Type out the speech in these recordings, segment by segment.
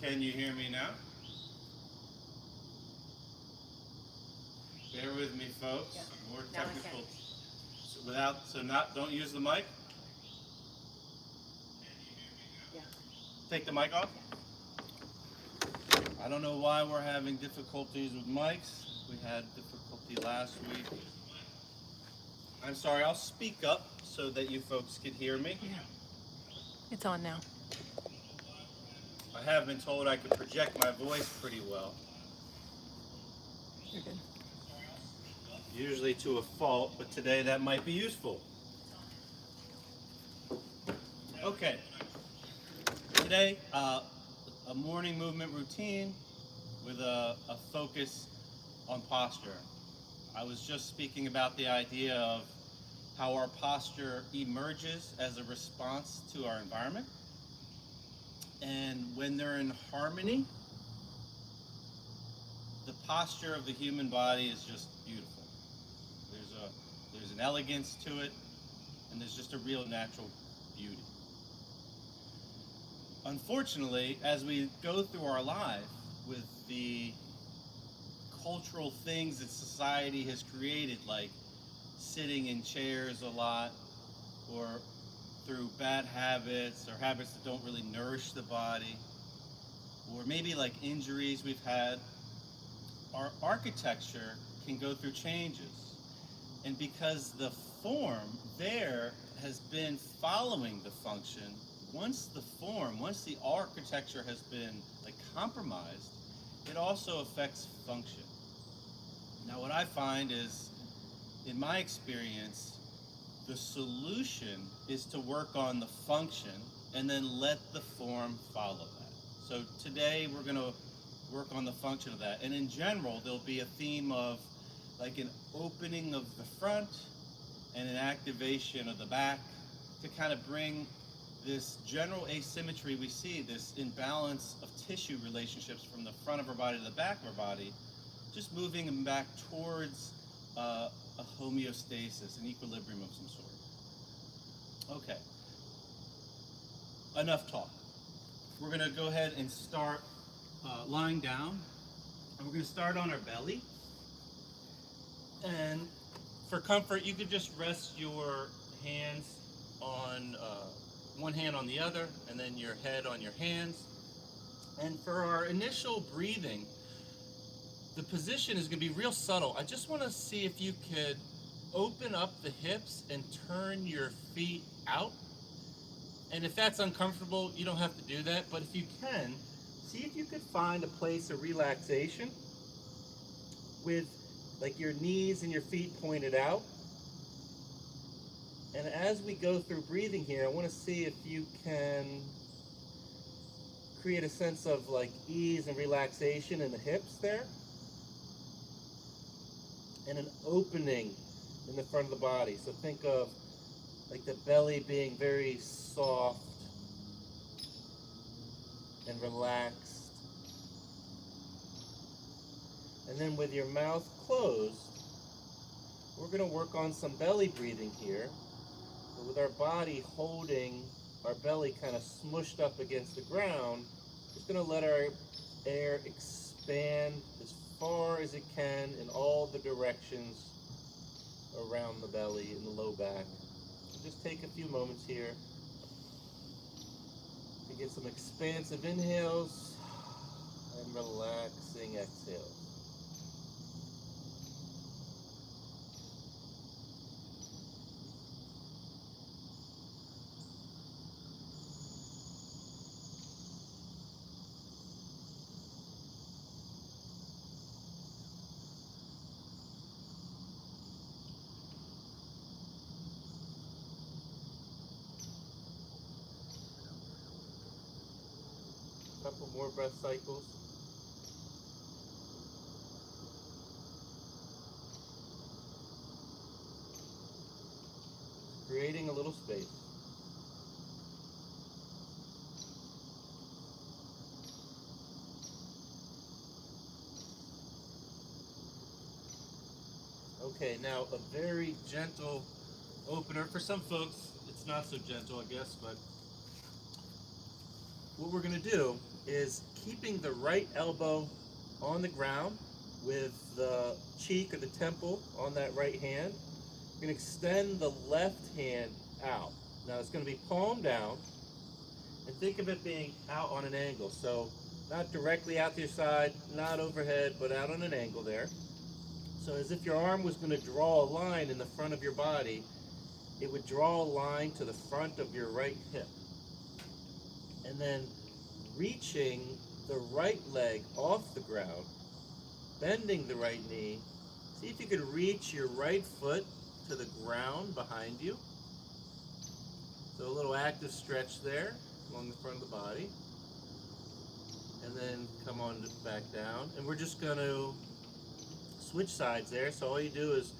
Can you hear me now? Bear with me, folks. Yeah. More Now I technical. can. Don't use the mic. Yeah. Take the mic off. I don't know why we're having difficulties with mics. We had difficulty last week. I'm sorry, I'll speak up so that you folks can hear me. Yeah. It's on now. I have been told I can project my voice pretty well. You're good. Usually to a fault, but today that might be useful. Okay. Today, a morning movement routine with a focus on posture. I was just speaking about the idea of how our posture emerges as a response to our environment. And when they're in harmony, the posture of the human body is just beautiful. There's an elegance to it, and there's just a real natural beauty. Unfortunately, as we go through our life with the cultural things that society has created, like sitting in chairs a lot, or through bad habits or habits that don't really nourish the body, or maybe like injuries we've had, our architecture can go through changes. And because the form there has been following the function, once the architecture has been like compromised, it also affects function. Now what I find is, in my experience, the solution is to work on the function and then let the form follow that. So today we're going to work on the function of that. And in general, there'll be a theme of like an opening of the front and an activation of the back to kind of bring this general asymmetry we see, this imbalance of tissue relationships from the front of our body to the back of our body, just moving them back towards a homeostasis, an equilibrium of some sort. Okay, enough talk. We're going to go ahead and start lying down, and we're going to start on our belly. And for comfort, you could just rest your hands on one hand on the other, and then your head on your hands. And for our initial breathing, the position is going to be real subtle. I just want to see if you could open up the hips and turn your feet out. And if that's uncomfortable, you don't have to do that. But if you can, see if you could find a place of relaxation with like your knees and your feet pointed out. And as we go through breathing here, I want to see if you can create a sense of like ease and relaxation in the hips there. And an opening in the front of the body. So think of like the belly being very soft and relaxed. And then with your mouth closed, we're going to work on some belly breathing here. But with our body holding our belly kind of smushed up against the ground, just going to let our air expand as far as it can in all the directions around the belly and the low back. So just take a few moments here to get some expansive inhales and relaxing exhales. Couple more breath cycles. Creating a little space. Okay, now a very gentle opener. For some folks, it's not so gentle, I guess, but what we're going to do is keeping the right elbow on the ground with the cheek or the temple on that right hand. We're going to extend the left hand out. Now it's going to be palm down, and think of it being out on an angle. So not directly out to your side, not overhead, but out on an angle there. So as if your arm was going to draw a line in the front of your body, it would draw a line to the front of your right hip. And then reaching the right leg off the ground, bending the right knee. See if you could reach your right foot to the ground behind you. So a little active stretch there along the front of the body. And then come on back down. And we're just going to switch sides there. So all you do is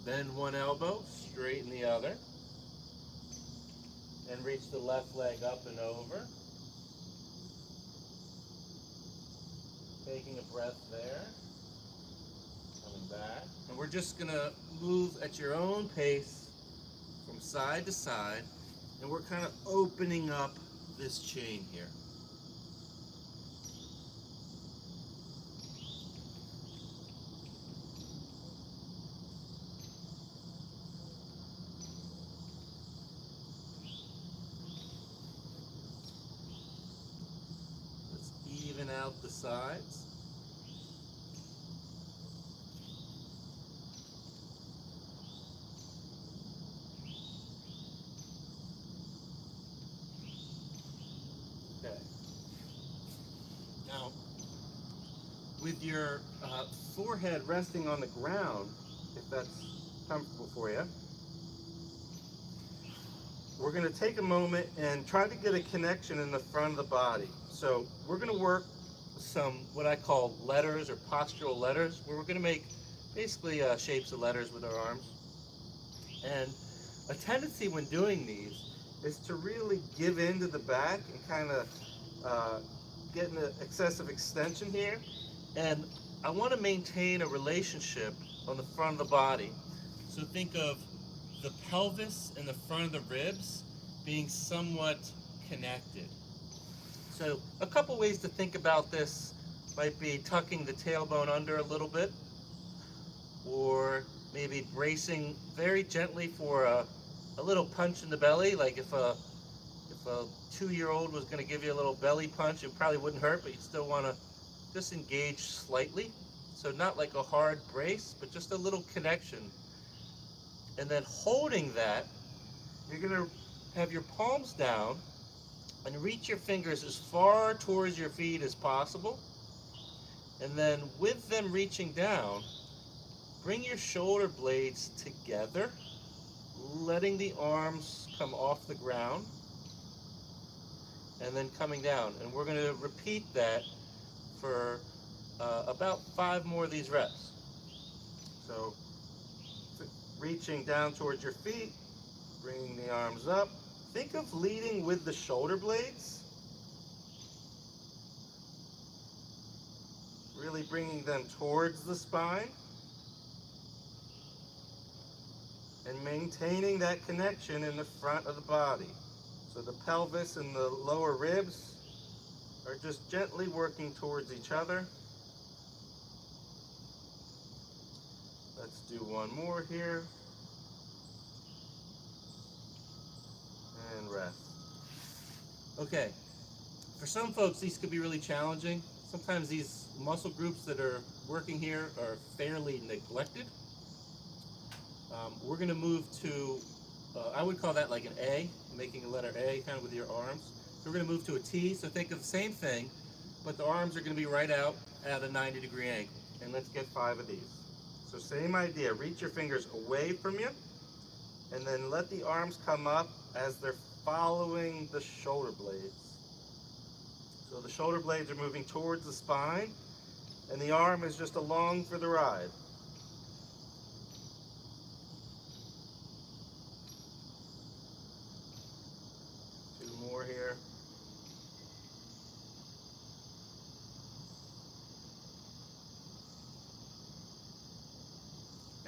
bend one elbow, straighten the other, and reach the left leg up and over. Taking a breath there. Coming back. And we're just going to move at your own pace from side to side. And we're kind of opening up this chain here. Let's even out the sides. Okay. Now, with your forehead resting on the ground, if that's comfortable for you, we're going to take a moment and try to get a connection in the front of the body. So we're going to work some what I call letters or postural letters, where we're going to make basically shapes of letters with our arms. And a tendency when doing these is to really give into the back and kind of get an excessive extension here. And I want to maintain a relationship on the front of the body. So think of the pelvis and the front of the ribs being somewhat connected. So a couple ways to think about this might be tucking the tailbone under a little bit, or maybe bracing very gently for a little punch in the belly. Like if a 2-year-old was going to give you a little belly punch, it probably wouldn't hurt, but you'd still want to just engage slightly. So not like a hard brace, but just a little connection. And then holding that, you're going to have your palms down and reach your fingers as far towards your feet as possible. And then with them reaching down, bring your shoulder blades together, letting the arms come off the ground, and then coming down. And we're going to repeat that for about 5 more of these reps. So reaching down towards your feet, bringing the arms up. Think of leading with the shoulder blades, really bringing them towards the spine, and maintaining that connection in the front of the body. So the pelvis and the lower ribs are just gently working towards each other. Let's do one more here. And rest. Okay, for some folks these could be really challenging. Sometimes these muscle groups that are working here are fairly neglected. We're going to move to, I would call that like an A, making a letter A kind of with your arms. So we're going to move to a T, so think of the same thing, but the arms are going to be right out at a 90-degree angle. And let's get 5 of these. So same idea, reach your fingers away from you, and then let the arms come up as they're following the shoulder blades. So the shoulder blades are moving towards the spine, and the arm is just along for the ride. More here.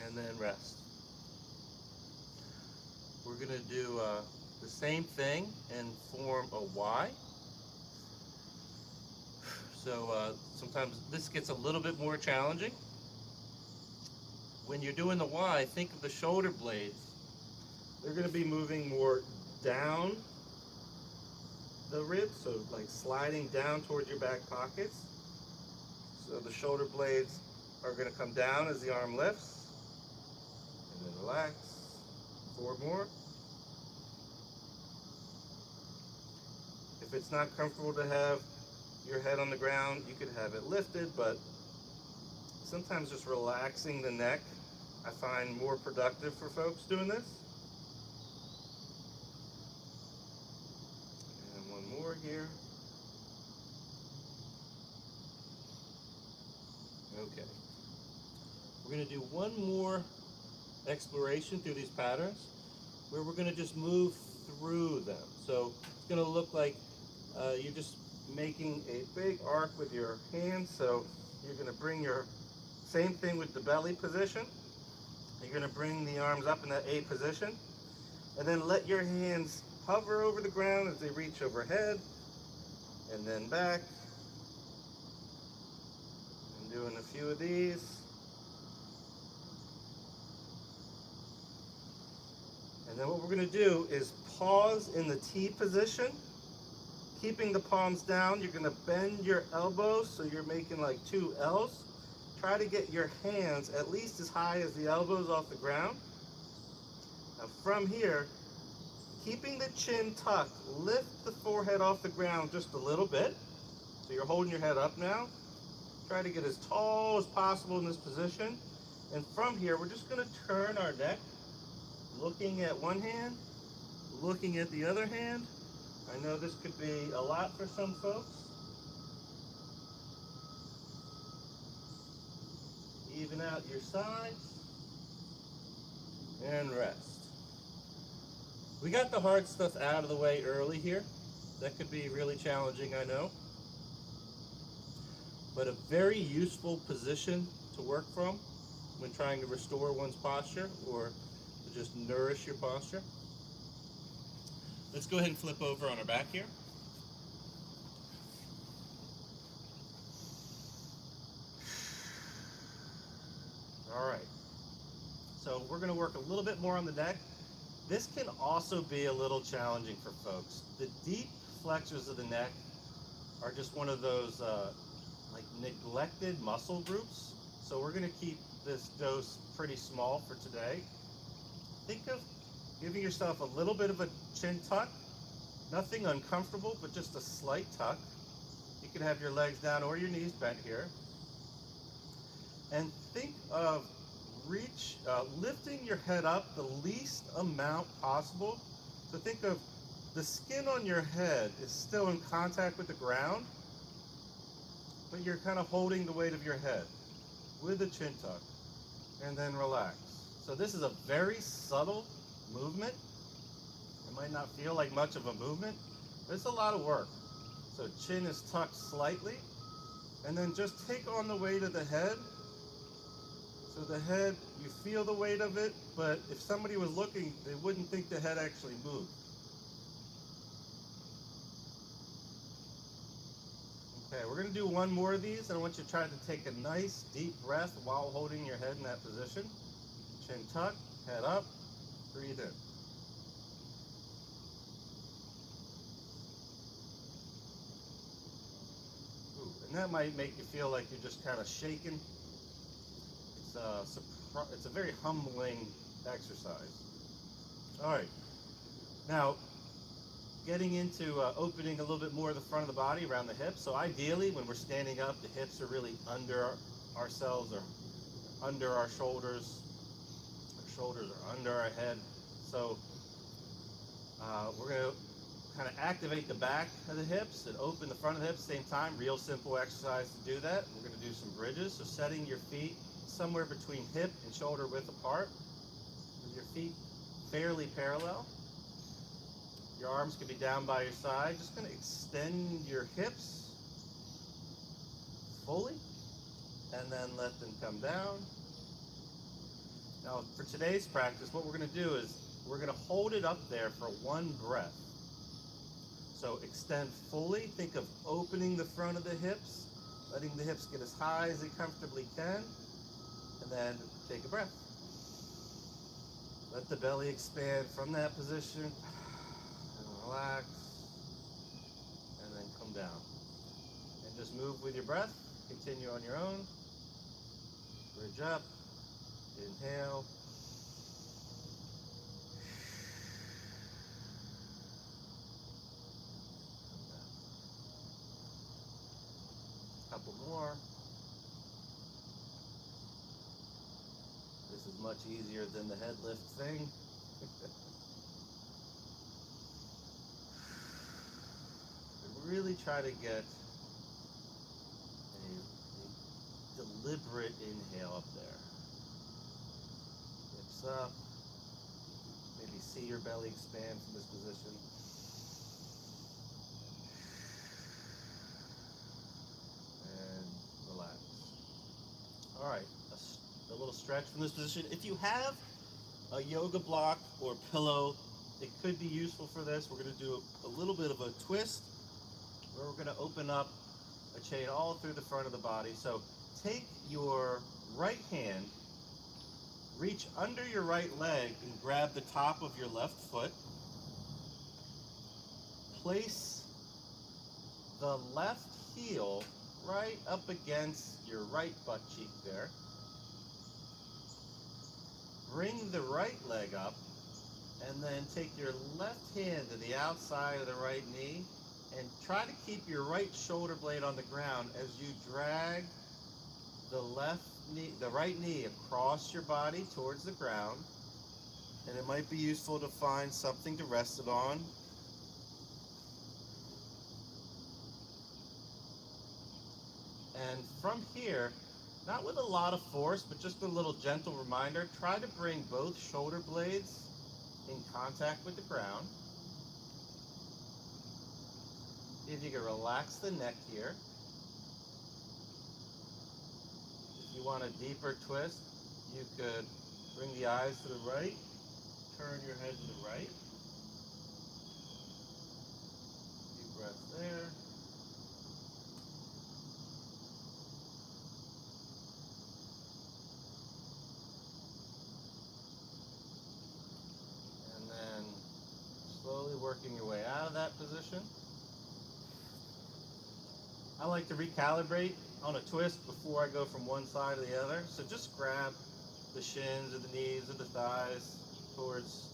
And then rest. We're going to do the same thing and form a Y. So sometimes this gets a little bit more challenging. When you're doing the Y, think of the shoulder blades. They're going to be moving more down the ribs, so like sliding down towards your back pockets. So the shoulder blades are going to come down as the arm lifts, and then relax. 4 more. If it's not comfortable to have your head on the ground, you could have it lifted, but sometimes just relaxing the neck I find more productive for folks doing this. And 1 more here. Okay. We're going to do 1 more exploration through these patterns where we're going to just move through them. So it's going to look like you're just making a big arc with your hands. So you're going to bring your, same thing with the belly position. You're going to bring the arms up in that A position, and then let your hands hover over the ground as they reach overhead, and then back. I'm doing a few of these. And then what we're going to do is pause in the T position, keeping the palms down. You're going to bend your elbows so you're making like 2 L's. Try to get your hands at least as high as the elbows off the ground. Now from here, keeping the chin tucked, lift the forehead off the ground just a little bit. So you're holding your head up now. Try to get as tall as possible in this position. And from here, we're just going to turn our neck, looking at one hand, looking at the other hand. I know this could be a lot for some folks. Even out your sides, and rest. We got the hard stuff out of the way early here. That could be really challenging, I know. But a very useful position to work from when trying to restore one's posture or to just nourish your posture. Let's go ahead and flip over on our back here. All right, so we're going to work a little bit more on the neck. This can also be a little challenging for folks. The deep flexors of the neck are just one of those like neglected muscle groups. So we're going to keep this dose pretty small for today. Think of giving yourself a little bit of a chin tuck, nothing uncomfortable, but just a slight tuck. You can have your legs down or your knees bent here. And think of lifting your head up the least amount possible. So think of the skin on your head is still in contact with the ground, but you're kind of holding the weight of your head with a chin tuck, and then relax. So this is a very subtle movement. It might not feel like much of a movement, but it's a lot of work. So chin is tucked slightly, and then just take on the weight of the head. So the head, you feel the weight of it, but if somebody was looking, they wouldn't think the head actually moved. Okay, we're going to do 1 more of these, and I want you to try to take a nice deep breath while holding your head in that position. Chin tucked, head up, breathe in. Ooh, and that might make you feel like you're just kind of shaking. It's a very humbling exercise. All right, now getting into opening a little bit more of the front of the body around the hips. So ideally, when we're standing up, the hips are really under ourselves or under our shoulders. Our shoulders are under our head. So we're going to kind of activate the back of the hips and open the front of the hips at the same time. Real simple exercise to do that. We're going to do some bridges. So setting your feet somewhere between hip and shoulder width apart, with your feet fairly parallel. Your arms can be down by your side. Just going to extend your hips fully, and then let them come down. Now, for today's practice, what we're going to do is we're going to hold it up there for 1 breath. So extend fully. Think of opening the front of the hips, letting the hips get as high as they comfortably can, and then take a breath. Let the belly expand from that position, and relax, and then come down. And just move with your breath, continue on your own. Bridge up, inhale. Couple more. This is much easier than the head lift thing. And really try to get a deliberate inhale up there. Hips up. Maybe see your belly expand from this position. Relax. All right, a little stretch from this position. If you have a yoga block or pillow, it could be useful for this. We're going to do a little bit of a twist where we're going to open up a chain all through the front of the body. So take your right hand, reach under your right leg and grab the top of your left foot. Place the left heel right up against your right butt cheek there. Bring the right leg up, and then take your left hand to the outside of the right knee and try to keep your right shoulder blade on the ground as you drag the right knee across your body towards the ground. And it might be useful to find something to rest it on. And from here, not with a lot of force, but just a little gentle reminder, try to bring both shoulder blades in contact with the ground. If you can relax the neck here. If you want a deeper twist, you could bring the eyes to the right, turn your head to the right. Deep breath there. And then slowly working your way out of that position. I like to recalibrate on a twist before I go from one side to the other. So just grab the shins or the knees or the thighs towards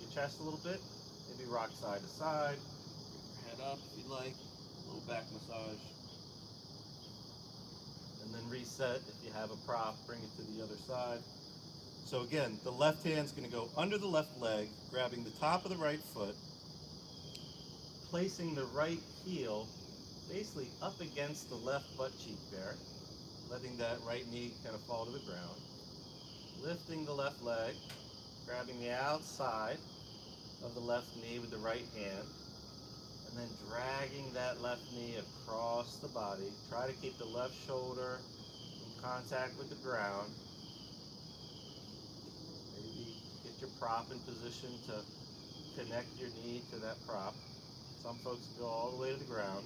your chest a little bit. Maybe rock side to side. Bring your head up if you'd like. A little back massage. And then reset if you have a prop. Bring it to the other side. So again, the left hand's going to go under the left leg, grabbing the top of the right foot, placing the right heel basically up against the left butt cheek there, letting that right knee kind of fall to the ground. Lifting the left leg, grabbing the outside of the left knee with the right hand, and then dragging that left knee across the body. Try to keep the left shoulder in contact with the ground. Maybe get your prop in position to connect your knee to that prop. Some folks go all the way to the ground.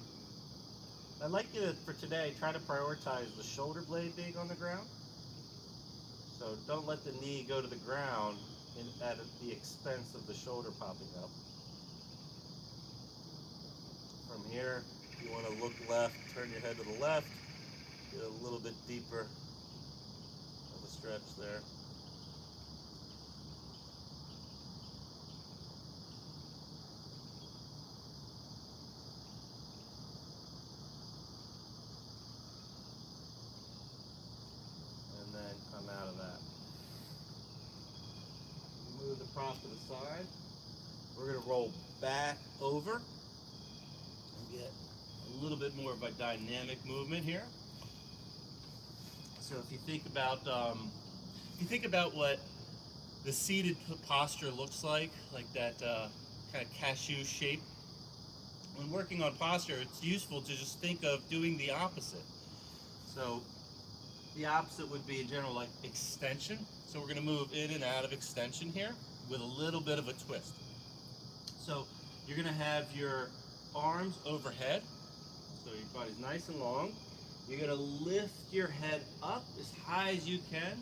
I'd like you to, for today, try to prioritize the shoulder blade being on the ground. So don't let the knee go to the ground at the expense of the shoulder popping up. From here, if you want to look left, turn your head to the left, get a little bit deeper of a stretch there. Come out of that. Move the prop to the side. We're going to roll back over and get a little bit more of a dynamic movement here. So if you think about what the seated posture looks like that kind of cashew shape. When working on posture, it's useful to just think of doing the opposite. So the opposite would be in general like extension. So we're going to move in and out of extension here with a little bit of a twist. So you're going to have your arms overhead. So your body's nice and long. You're gonna lift your head up as high as you can.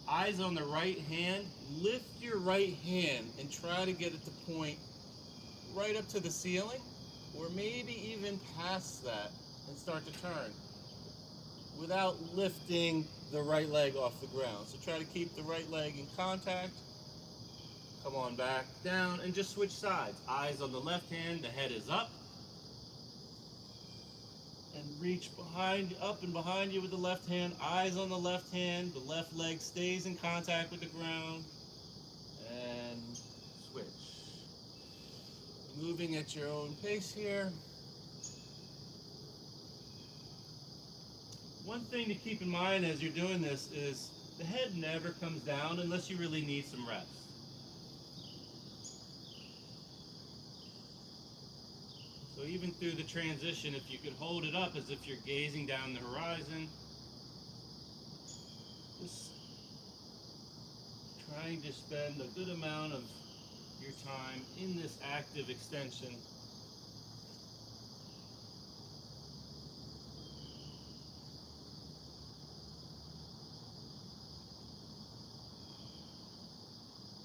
Eyes on the right hand. Lift your right hand and try to get it to point right up to the ceiling, or maybe even past that, and start to turn without lifting the right leg off the ground. So try to keep the right leg in contact. Come on back down and just switch sides. Eyes on the left hand, the head is up. And reach behind, up and behind you with the left hand. Eyes on the left hand, the left leg stays in contact with the ground. And switch. Moving at your own pace here. One thing to keep in mind as you're doing this is the head never comes down unless you really need some rest. So even through the transition, if you could hold it up as if you're gazing down the horizon, just trying to spend a good amount of your time in this active extension.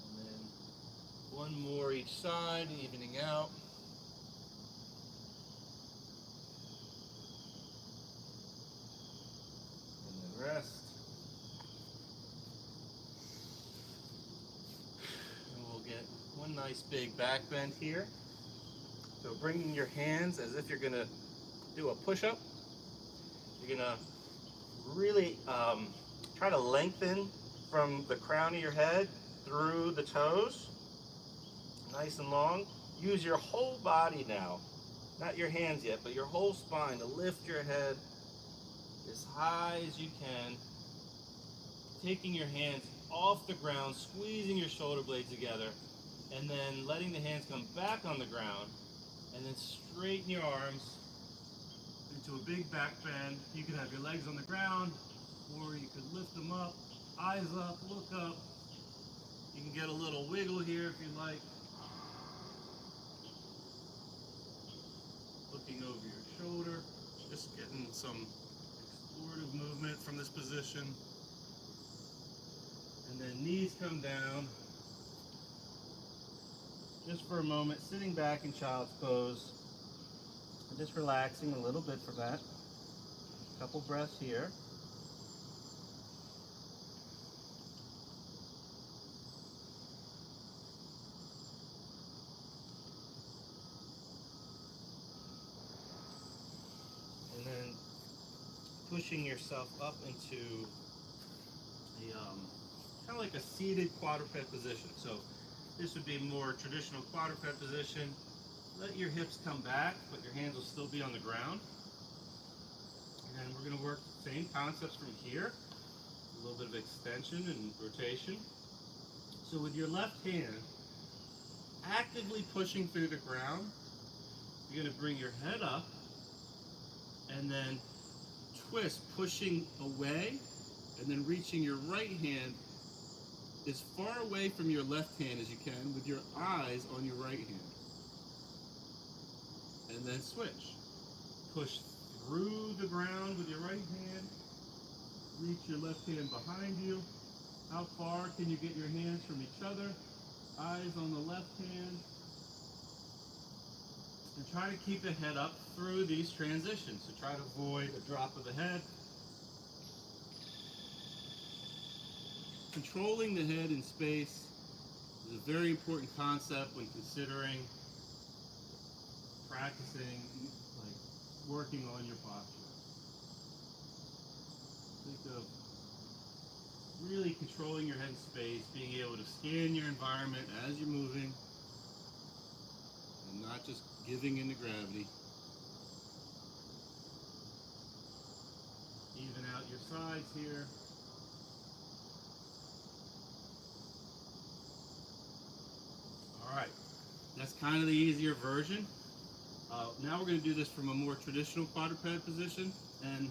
And then one more each side, evening out. Rest. And we'll get one nice big back bend here. So bringing your hands as if you're going to do a push-up. You're going to really try to lengthen from the crown of your head through the toes. Nice and long. Use your whole body now. Not your hands yet, but your whole spine to lift your head as high as you can, taking your hands off the ground, squeezing your shoulder blades together, and then letting the hands come back on the ground, and then straighten your arms into a big back bend. You can have your legs on the ground, or you could lift them up, eyes up, look up. You can get a little wiggle here if you like. Looking over your shoulder, just getting some explorative movement from this position. And then knees come down. Just for a moment, sitting back in child's pose. And just relaxing a little bit for that. A couple breaths here. And then pushing yourself up into a kind of like a seated quadruped position. So this would be more traditional quadruped position. Let your hips come back, but your hands will still be on the ground. And then we're going to work the same concepts from here. A little bit of extension and rotation. So with your left hand actively pushing through the ground, you're going to bring your head up and then twist, pushing away, and then reaching your right hand as far away from your left hand as you can with your eyes on your right hand. And then switch. Push through the ground with your right hand. Reach your left hand behind you. How far can you get your hands from each other? Eyes on the left hand. And try to keep the head up through these transitions. So try to avoid a drop of the head. Controlling the head in space is a very important concept when considering practicing, like working on your posture. Think of really controlling your head in space, being able to scan your environment as you're moving, and not just giving into gravity. Even out your sides here. Alright, that's kind of the easier version. Now we're going to do this from a more traditional quadruped position, and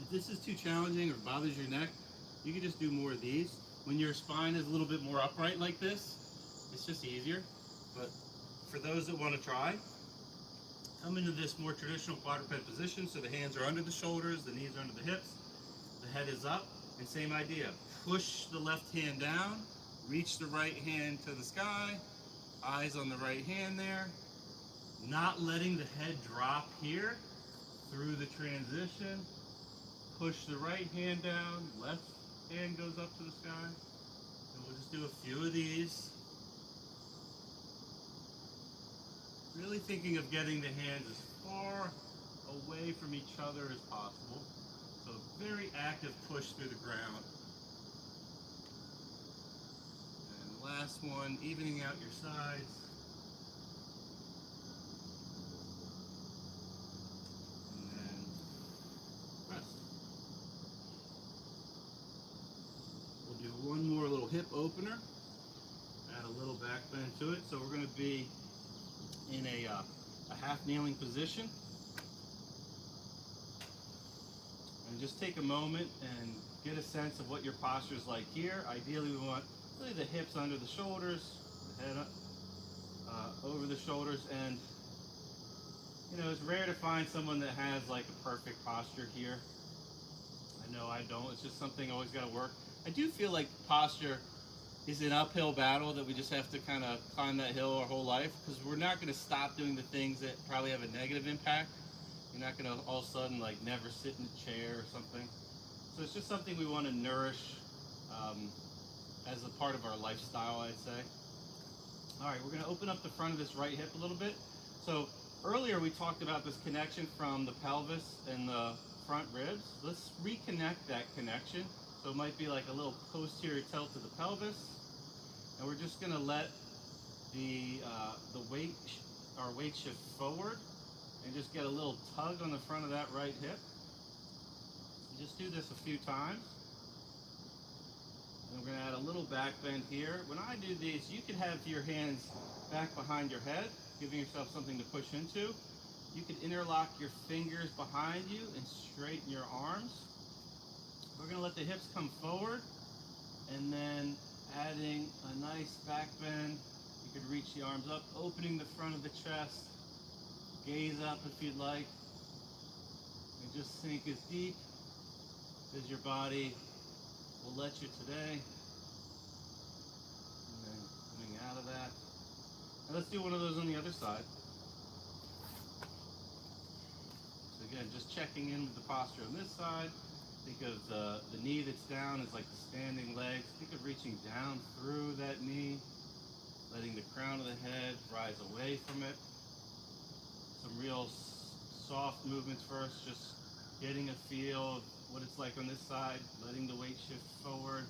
if this is too challenging or bothers your neck, you can just do more of these. When your spine is a little bit more upright like this, it's just easier. But for those that want to try, Come into this more traditional quadruped position, so the hands are under the shoulders, the knees are under the hips, the head is up, and same idea. Push the left hand down, reach the right hand to the sky, eyes on the right hand there, not letting the head drop here through the transition. Push the right hand down, left hand goes up to the sky. And we'll just do a few of these. Really thinking of getting the hands as far away from each other as possible. So very active push through the ground. And last one, evening out your sides. And then rest. We'll do one more little hip opener. Add a little back bend to it. So we're going to be in a half kneeling position. And just take a moment and get a sense of what your posture is like here. Ideally, we want really the hips under the shoulders, the head up, over the shoulders, and you know, it's rare to find someone that has like a perfect posture here. I know I don't. It's just something I always got to work. I do feel like posture is an uphill battle that we just have to kind of climb that hill our whole life, because we're not going to stop doing the things that probably have a negative impact. You're not going to all of a sudden like never sit in a chair or something. So it's just something we want to nourish as a part of our lifestyle, I'd say. All right, we're going to open up the front of this right hip a little bit. So earlier we talked about this connection from the pelvis and the front ribs. Let's reconnect that connection. So it might be like a little posterior tilt to the pelvis. And we're just going to let our weight shift forward and just get a little tug on the front of that right hip. Just do this a few times. And we're going to add a little back bend here. When I do these, you can have your hands back behind your head, giving yourself something to push into. You can interlock your fingers behind you and straighten your arms. We're going to let the hips come forward, and then adding a nice back bend. You could reach the arms up, opening the front of the chest. Gaze up if you'd like. And just sink as deep as your body will let you today. And then coming out of that. And let's do one of those on the other side. So again, just checking in with the posture on this side. Think of the knee that's down as like the standing legs. Think of reaching down through that knee, letting the crown of the head rise away from it. Some real soft movements first, just getting a feel of what it's like on this side, letting the weight shift forward.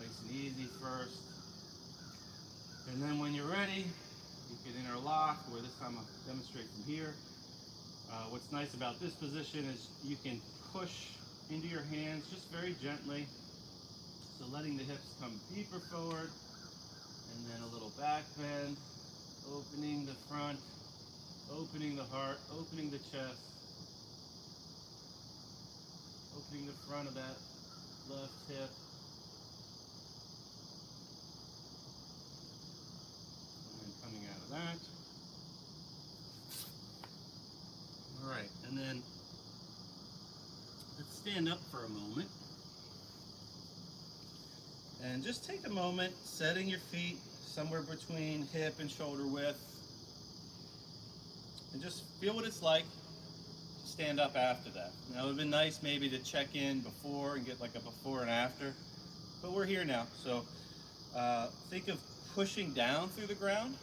Nice and easy first. And then when you're ready, you can interlock, or this time I'll demonstrate from here. What's nice about this position is you can push into your hands just very gently. So letting the hips come deeper forward, and then a little back bend, opening the front, opening the heart, opening the chest, opening the front of that left hip, and then coming out of that. All right, and then let's stand up for a moment. And just take a moment, setting your feet somewhere between hip and shoulder width. And just feel what it's like to stand up after that. Now, it would have been nice maybe to check in before and get like a before and after. But we're here now. So think of pushing down through the ground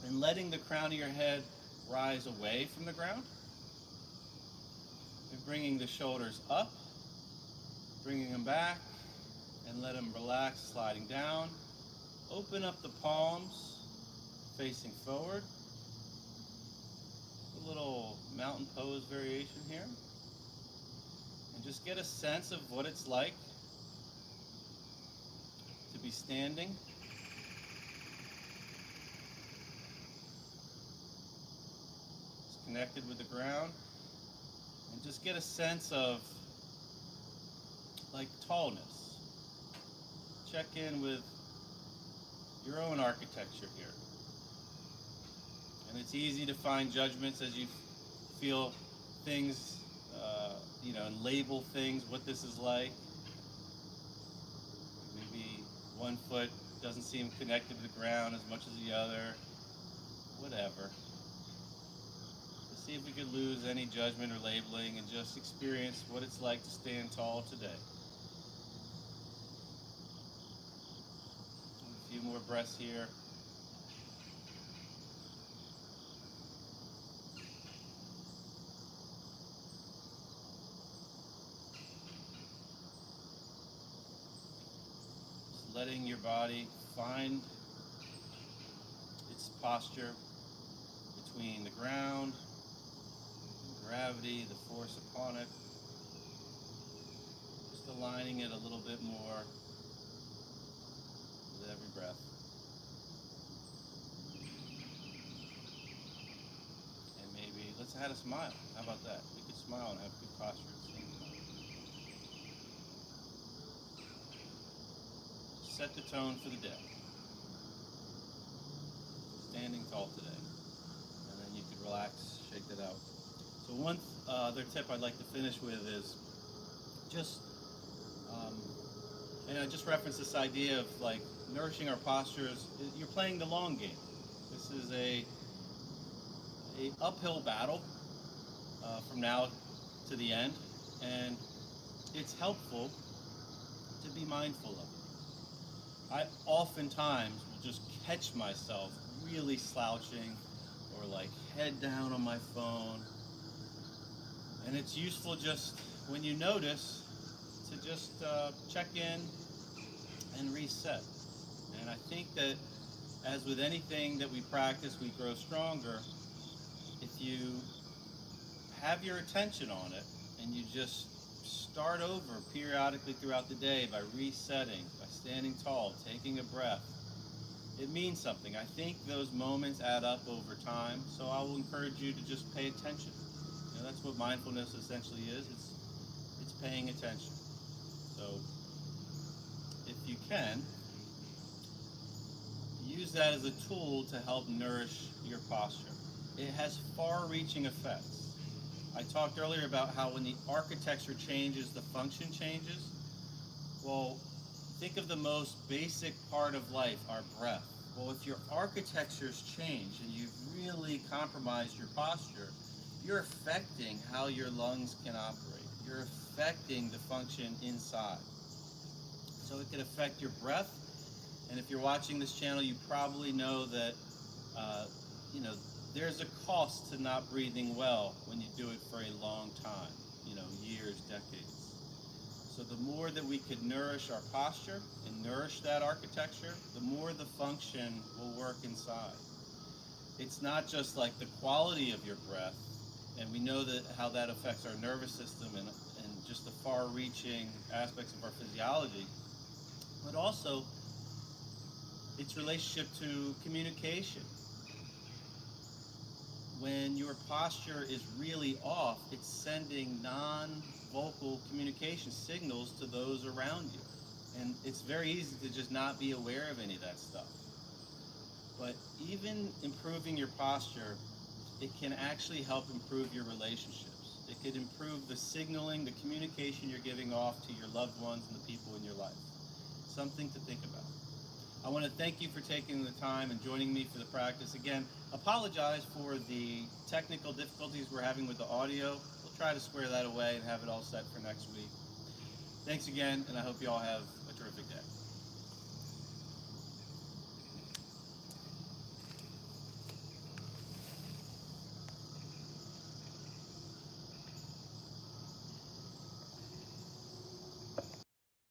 and letting the crown of your head rise away from the ground. And bringing the shoulders up, bringing them back, and let them relax, sliding down. Open up the palms, facing forward. A little mountain pose variation here. And just get a sense of what it's like to be standing. Just connected with the ground. And just get a sense of like tallness. Check in with your own architecture here. And it's easy to find judgments as you feel things, and label things, what this is like. Maybe one foot doesn't seem connected to the ground as much as the other. Whatever. Let's see if we could lose any judgment or labeling and just experience what it's like to stand tall today. A few more breaths here. Just letting your body find its posture between the ground, gravity, the force upon it. Just aligning it a little bit more with every breath. And maybe let's add a smile. How about that? We could smile and have good posture at the same time. Set the tone for the day. Standing tall today. And then you could relax, shake that out. So one other tip I'd like to finish with is just, and I just referenced this idea of like nourishing our postures. You're playing the long game. This is a uphill battle from now to the end, and it's helpful to be mindful of it. I oftentimes will just catch myself really slouching or like head down on my phone. And it's useful just when you notice to just check in and reset. And I think that as with anything that we practice, we grow stronger. If you have your attention on it and you just start over periodically throughout the day by resetting, by standing tall, taking a breath, it means something. I think those moments add up over time, so I will encourage you to just pay attention. That's what mindfulness essentially is. It's paying attention. So if you can, use that as a tool to help nourish your posture. It has far-reaching effects. I talked earlier about how when the architecture changes, the function changes. Well, think of the most basic part of life, our breath. Well, if your architecture's changed and you've really compromised your posture, you're affecting how your lungs can operate. You're affecting the function inside. So it can affect your breath. And if you're watching this channel, you probably know that, there's a cost to not breathing well when you do it for a long time, years, decades. So the more that we could nourish our posture and nourish that architecture, the more the function will work inside. It's not just like the quality of your breath, and we know that how that affects our nervous system and just the far-reaching aspects of our physiology, but also its relationship to communication. When your posture is really off, it's sending non-vocal communication signals to those around you. And it's very easy to just not be aware of any of that stuff. But even improving your posture, it can actually help improve your relationships. It could improve the signaling, the communication you're giving off to your loved ones and the people in your life. Something to think about. I want to thank you for taking the time and joining me for the practice. Again, apologize for the technical difficulties we're having with the audio. We'll try to square that away and have it all set for next week. Thanks again, and I hope you all have a terrific day.